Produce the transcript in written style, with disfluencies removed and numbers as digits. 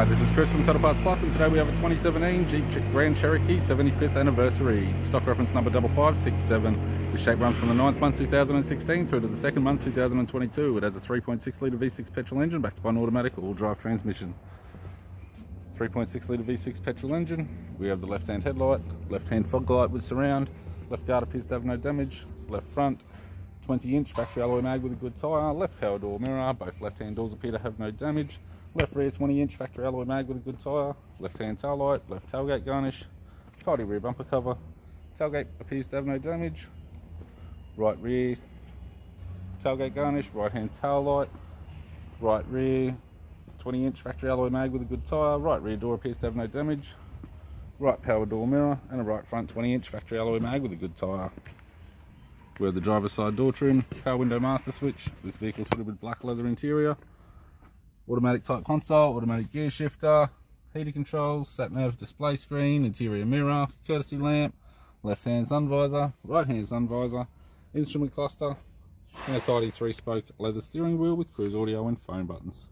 Hi, this is Chris from Total Parts Plus, and today we have a 2017 Jeep Grand Cherokee 75th anniversary. Stock reference number 5567. The shape runs from the 9th month 2016 through to the 2nd month 2022. It has a 3.6 litre V6 petrol engine backed by an automatic all-drive transmission. 3.6 litre V6 petrol engine. We have the left-hand headlight, left-hand fog light with surround, left guard appears to have no damage, left front 20-inch factory alloy mag with a good tyre, left power door mirror, both left-hand doors appear to have no damage. Left rear 20-inch factory alloy mag with a good tyre, left-hand taillight, left tailgate garnish, tidy rear bumper cover, tailgate appears to have no damage, right rear tailgate garnish, right-hand taillight, right rear 20-inch factory alloy mag with a good tyre, right rear door appears to have no damage, right power door mirror, and a right front 20-inch factory alloy mag with a good tyre. We have the driver's side door trim, power window master switch. This vehicle is fitted with black leather interior. Automatic type console, automatic gear shifter, heater controls, sat nav display screen, interior mirror, courtesy lamp, left hand sun visor, right hand sun visor, instrument cluster, and a tidy 3-spoke leather steering wheel with cruise audio and phone buttons.